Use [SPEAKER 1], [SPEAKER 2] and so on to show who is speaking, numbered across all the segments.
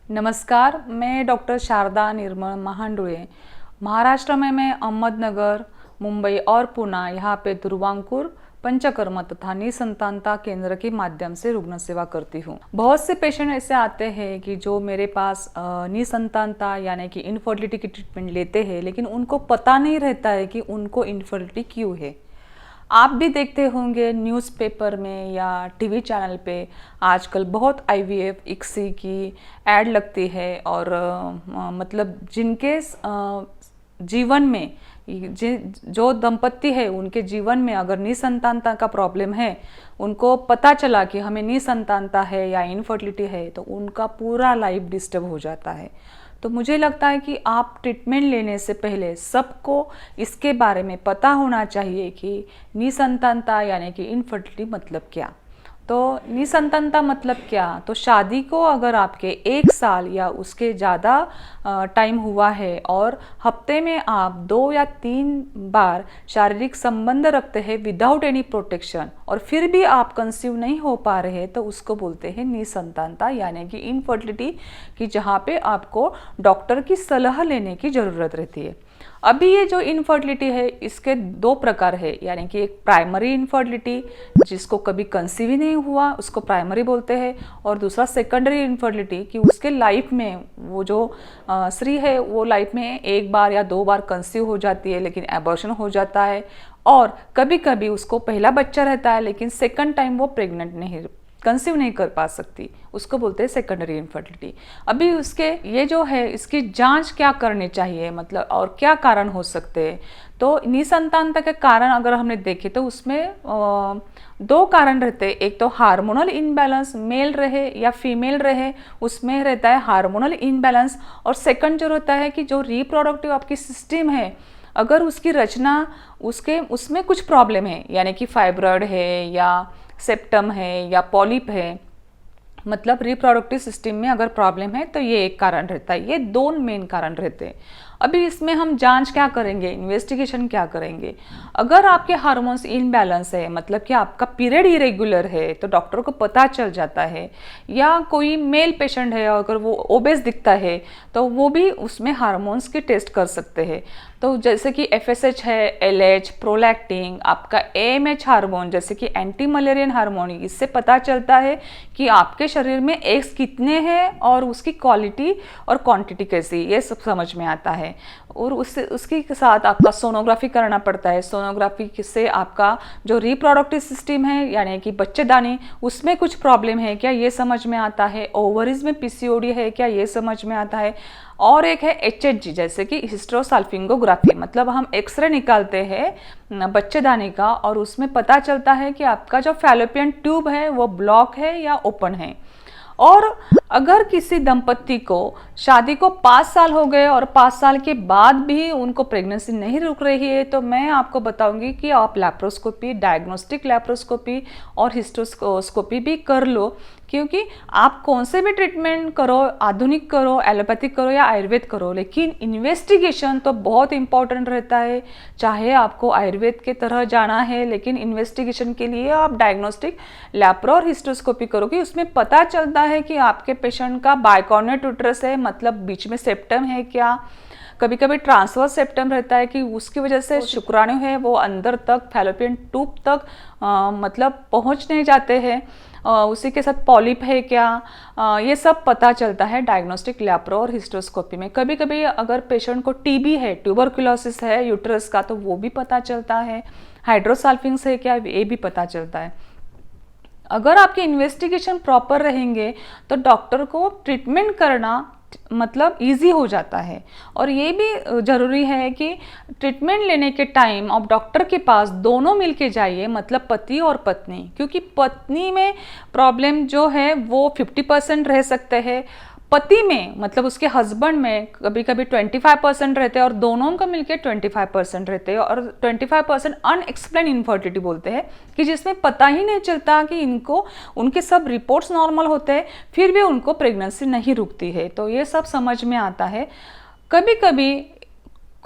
[SPEAKER 1] नमस्कार, मैं डॉक्टर शारदा निर्मल महांडुळे। महाराष्ट्र में मैं अहमदनगर, मुंबई और पुणे यहाँ पे दुर्वांकुर पंचकर्म तथा निसंतानता केंद्र के माध्यम से रुग्ण सेवा करती हूँ। बहुत से पेशेंट ऐसे आते हैं कि जो मेरे पास निसंतानता यानी कि इनफर्टिलिटी की ट्रीटमेंट लेते हैं, लेकिन उनको पता नहीं रहता है कि उनको इनफर्टिलिटी क्यों है। आप भी देखते होंगे न्यूज़पेपर में या टीवी चैनल पे आजकल बहुत आईवीएफ इक्सी की ऐड लगती है और मतलब जिनके जीवन में जो दंपत्ति है उनके जीवन में अगर निसंतानता का प्रॉब्लम है, उनको पता चला कि हमें निसंतानता है या इनफर्टिलिटी है, तो उनका पूरा लाइफ डिस्टर्ब हो जाता है। तो मुझे लगता है कि आप ट्रीटमेंट लेने से पहले सबको इसके बारे में पता होना चाहिए कि निसंतानता यानी कि इनफर्टिलिटी मतलब क्या। तो निसंतानता मतलब क्या, तो शादी को अगर आपके 1 साल या उसके ज़्यादा टाइम हुआ है और हफ्ते में आप 2 या 3 बार शारीरिक संबंध रखते हैं विदाउट एनी प्रोटेक्शन और फिर भी आप कंसीव नहीं हो पा रहे हैं, तो उसको बोलते हैं निसंतानता यानी कि इनफर्टिलिटी, कि जहाँ पे आपको डॉक्टर की सलाह लेने की ज़रूरत रहती है। अभी ये जो इनफर्टिलिटी है इसके 2 प्रकार है, यानी कि एक प्राइमरी इनफर्टिलिटी जिसको कभी कंसीव ही नहीं हुआ उसको प्राइमरी बोलते हैं, और दूसरा सेकेंडरी इनफर्टिलिटी कि उसके लाइफ में वो जो स्त्री है वो लाइफ में 1 बार या 2 बार कंसीव हो जाती है लेकिन एबॉर्शन हो जाता है, और कभी कभी उसको पहला बच्चा रहता है लेकिन सेकंड टाइम वो प्रेग्नेंट नहीं कंसीव नहीं कर पा सकती, उसको बोलते हैं सेकेंडरी इनफर्टिलिटी। अभी उसके ये जो है इसकी जांच क्या करनी चाहिए, मतलब और क्या कारण हो सकते हैं। तो निसंतानता के कारण अगर हमने देखे तो उसमें 2 कारण रहते हैं। एक तो हार्मोनल इनबैलेंस, मेल रहे या फीमेल रहे उसमें रहता है हार्मोनल इनबैलेंस, और सेकंड जो रहता है कि जो रिप्रोडक्टिव आपकी सिस्टम है अगर उसकी रचना उसमें कुछ प्रॉब्लम है, यानी कि फाइब्रॉइड है या सेप्टम है या पॉलिप है, मतलब रिप्रोडक्टिव सिस्टम में अगर प्रॉब्लम है तो ये एक कारण रहता है। ये 2 मेन कारण रहते हैं। अभी इसमें हम जांच क्या करेंगे, इन्वेस्टिगेशन क्या करेंगे। अगर आपके हार्मोन्स इनबैलेंस है, मतलब कि आपका पीरियड इरेगुलर है, तो डॉक्टर को पता चल जाता है। या कोई मेल पेशेंट है अगर वो ओबेस दिखता है तो वो भी उसमें हार्मोन्स की टेस्ट कर सकते हैं। तो जैसे कि एफएसएच है, एलएच, प्रोलैक्टिन, आपका एएमएच हार्मोन जैसे कि एंटी मलेरियन हार्मोन, इससे पता चलता है कि आपके शरीर में एग्स कितने हैं और उसकी क्वालिटी और क्वांटिटी कैसी, ये सब समझ में आता है। और उसके साथ आपका सोनोग्राफी करना पड़ता है। सोनोग्राफी से आपका जो रिप्रोडक्टिव सिस्टम है यानी कि बच्चेदानी उसमें कुछ प्रॉब्लम है क्या, ये समझ में आता है। ओवरीज में पीसीओडी है क्या, ये समझ में आता है। और एक है एचएचजी जैसे कि हिस्ट्रोसाल्फिंगोग्राफी, मतलब हम एक्सरे निकालते हैं बच्चेदानी का और उसमें पता चलता है कि आपका जो फैलोपियन ट्यूब है वो ब्लॉक है या ओपन है। और अगर किसी दंपत्ति को शादी को 5 साल हो गए और 5 साल के बाद भी उनको प्रेगनेंसी नहीं रुक रही है, तो मैं आपको बताऊंगी कि आप लैप्रोस्कोपी, डायग्नोस्टिक लैप्रोस्कोपी और हिस्टोस्कोपी भी कर लो। क्योंकि आप कौन से भी ट्रीटमेंट करो, आधुनिक करो, एलोपैथिक करो या आयुर्वेद करो, लेकिन इन्वेस्टिगेशन तो बहुत इंपॉर्टेंट रहता है। चाहे आपको आयुर्वेद के तरह जाना है, लेकिन इन्वेस्टिगेशन के लिए आप डायग्नोस्टिक लैप्रो और हिस्टोस्कोपी करोगे, उसमें पता चलता है कि आपके पेशेंट का बाइकॉर्नेट यूट्रस है, मतलब बीच में सेप्टम है क्या। कभी कभी ट्रांसवर्स सेप्टम रहता है कि उसकी वजह से शुक्राणु है वो अंदर तक फैलोपियन ट्यूब तक मतलब पहुंच नहीं जाते हैं। उसी के साथ पॉलिप है क्या, ये सब पता चलता है डायग्नोस्टिक लैप्रो और हिस्टोस्कोपी में। कभी कभी अगर पेशेंट को टीबी है, ट्यूबरकुलोसिस है यूट्रस का, तो वो भी पता चलता है। हाइड्रोसाल्फिंग्स है क्या, ये भी पता चलता है। अगर आपके इन्वेस्टिगेशन प्रॉपर रहेंगे तो डॉक्टर को ट्रीटमेंट करना मतलब इजी हो जाता है। और ये भी ज़रूरी है कि ट्रीटमेंट लेने के टाइम आप डॉक्टर के पास दोनों मिलके जाइए, मतलब पति और पत्नी, क्योंकि पत्नी में प्रॉब्लम जो है वो 50% रह सकते हैं, पति में मतलब उसके हस्बैंड में कभी कभी 25% रहते हैं और दोनों का मिलके 25% रहते हैं। और 25% अनएक्सप्लेन इनफर्टिलिटी बोलते हैं कि जिसमें पता ही नहीं चलता कि इनको उनके सब रिपोर्ट्स नॉर्मल होते हैं फिर भी उनको प्रेगनेंसी नहीं रुकती है। तो ये सब समझ में आता है। कभी कभी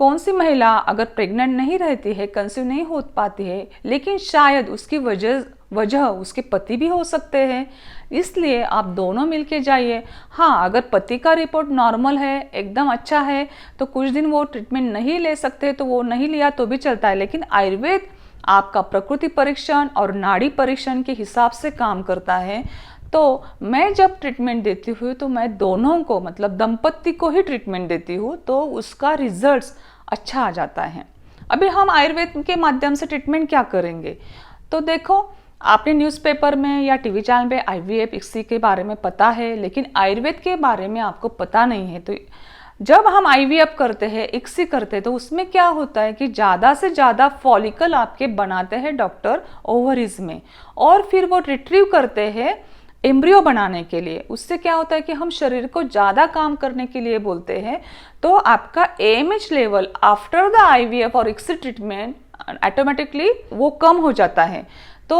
[SPEAKER 1] कौन सी महिला अगर प्रेग्नेंट नहीं रहती है, कंसीव नहीं हो पाती है, लेकिन शायद उसकी वजह उसके पति भी हो सकते हैं, इसलिए आप दोनों मिलके जाइए। हाँ, अगर पति का रिपोर्ट नॉर्मल है, एकदम अच्छा है, तो कुछ दिन वो ट्रीटमेंट नहीं ले सकते तो वो नहीं लिया तो भी चलता है, लेकिन आयुर्वेद आपका प्रकृति परीक्षण और नाड़ी परीक्षण के हिसाब से काम करता है। तो मैं जब ट्रीटमेंट देती हूँ तो मैं दोनों को, मतलब दंपत्ति को ही ट्रीटमेंट देती हूँ, तो उसका रिजल्ट्स अच्छा आ जाता है। अभी हम आयुर्वेद के माध्यम से ट्रीटमेंट क्या करेंगे, तो देखो, आपने न्यूज़पेपर में या टीवी चैनल पे IVF ICSI के बारे में पता है, लेकिन आयुर्वेद के बारे में आपको पता नहीं है। तो जब हम IVF करते हैं, ICSI करते हैं, तो उसमें क्या होता है कि ज़्यादा से ज़्यादा फॉलिकल आपके बनाते हैं डॉक्टर ओवरीज में, और फिर वो रिट्रीव करते हैं एम्ब्रियो बनाने के लिए। उससे क्या होता है कि हम शरीर को ज़्यादा काम करने के लिए बोलते हैं, तो आपका AMH level after the IVF और ICSI ट्रीटमेंट ऑटोमेटिकली वो कम हो जाता है। तो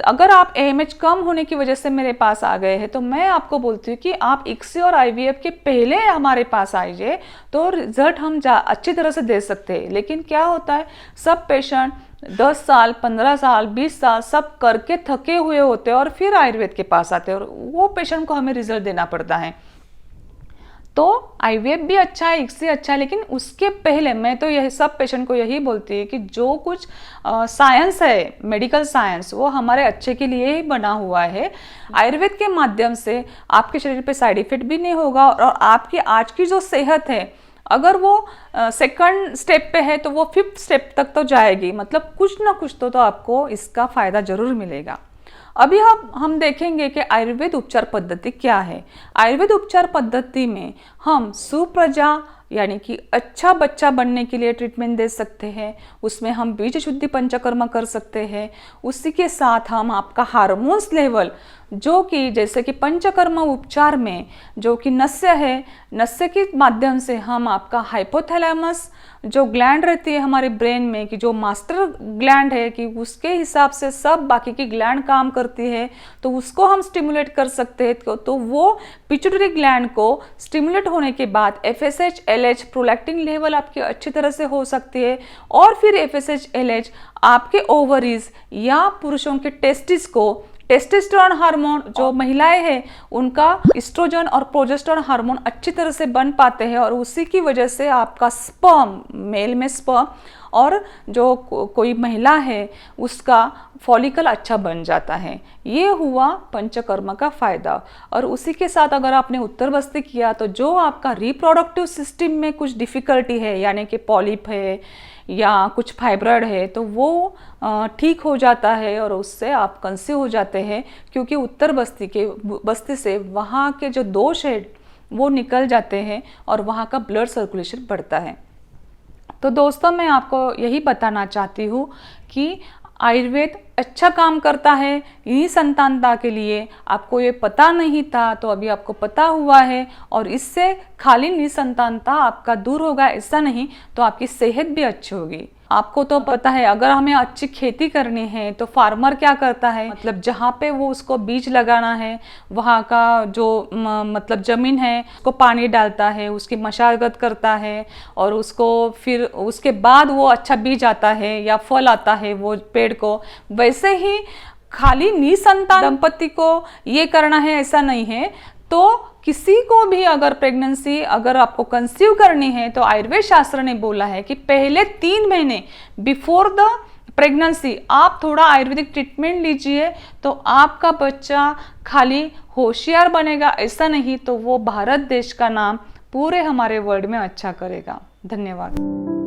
[SPEAKER 1] अगर आप AMH कम होने की वजह से मेरे पास आ गए हैं, तो मैं आपको बोलती हूँ कि आप ICSI और IVF के पहले हमारे पास आइए, तो रिजल्ट हम अच्छी तरह से दे सकते हैं। लेकिन क्या होता है, सब पेशेंट 10 साल 15 साल 20 साल सब करके थके हुए होते हैं और फिर आयुर्वेद के पास आते हैं, और वो पेशेंट को हमें रिजल्ट देना पड़ता है। तो IVF भी अच्छा है, ICSI अच्छा है, लेकिन उसके पहले मैं तो यही सब पेशेंट को यही बोलती है कि जो कुछ साइंस है, मेडिकल साइंस, वो हमारे अच्छे के लिए ही बना हुआ है। आयुर्वेद के माध्यम से आपके शरीर पे साइड इफेक्ट भी नहीं होगा, और आपकी आज की जो सेहत है, अगर वो सेकंड स्टेप पे है तो वो 5th स्टेप तक तो जाएगी, मतलब कुछ ना कुछ तो आपको इसका फ़ायदा ज़रूर मिलेगा। अभी हम देखेंगे कि आयुर्वेद उपचार पद्धति क्या है। आयुर्वेद उपचार पद्धति में हम सुप्रजा यानी कि अच्छा बच्चा बनने के लिए ट्रीटमेंट दे सकते हैं, उसमें हम बीज शुद्धि पंचकर्म कर सकते हैं। उसी के साथ हम आपका हार्मोन्स लेवल, जो कि जैसे कि पंचकर्म उपचार में जो कि नस्य है, नस्य के माध्यम से हम आपका हाइपोथैलेमस जो ग्लैंड रहती है हमारे ब्रेन में, कि जो मास्टर ग्लैंड है, कि उसके हिसाब से सब बाकी की ग्लैंड काम करती है, तो उसको हम स्टिमुलेट कर सकते हैं। तो वो पिट्यूटरी ग्लैंड को स्टिमुलेट होने के बाद FSH LH प्रोलैक्टिन लेवल आपकी अच्छी तरह से हो सकती है, और फिर FSH LH आपके ओवरीज या पुरुषों के टेस्टिस को, टेस्टोस्टेरोन हार्मोन जो महिलाएं हैं उनका एस्ट्रोजन और प्रोजेस्टेरोन हार्मोन अच्छी तरह से बन पाते हैं, और उसी की वजह से आपका स्पर्म, मेल में स्पर्म, और जो कोई महिला है उसका फॉलिकल अच्छा बन जाता है। ये हुआ पंचकर्म का फ़ायदा। और उसी के साथ अगर आपने उत्तर बस्ती किया, तो जो आपका रिप्रोडक्टिव सिस्टम में कुछ डिफ़िकल्टी है, यानी कि पॉलिप है या कुछ फाइब्रॉइड है, तो वो ठीक हो जाता है, और उससे आप कंसीव हो जाते हैं, क्योंकि उत्तर बस्ती से वहाँ के जो दोष है वो निकल जाते हैं और वहाँ का ब्लड सर्कुलेशन बढ़ता है। तो दोस्तों, मैं आपको यही बताना चाहती हूँ कि आयुर्वेद अच्छा काम करता है निसंतानता के लिए। आपको ये पता नहीं था तो अभी आपको पता हुआ है, और इससे खाली निसंतानता आपका दूर होगा ऐसा नहीं, तो आपकी सेहत भी अच्छी होगी। आपको तो पता है, अगर हमें अच्छी खेती करनी है तो फार्मर क्या करता है, मतलब जहाँ पे वो उसको बीज लगाना है वहाँ का जो मतलब ज़मीन है उसको पानी डालता है, उसकी मशागत करता है, और उसको फिर उसके बाद वो अच्छा बीज आता है या फल आता है वो पेड़ को। वैसे ही खाली निसंतान दंपति को ये करना है ऐसा नहीं है। तो किसी को भी अगर प्रेगनेंसी अगर आपको कंसीव करनी है, तो आयुर्वेद शास्त्र ने बोला है कि पहले 3 महीने बिफोर द प्रेगनेंसी आप थोड़ा आयुर्वेदिक ट्रीटमेंट लीजिए, तो आपका बच्चा खाली होशियार बनेगा ऐसा नहीं, तो वो भारत देश का नाम पूरे हमारे वर्ल्ड में अच्छा करेगा। धन्यवाद।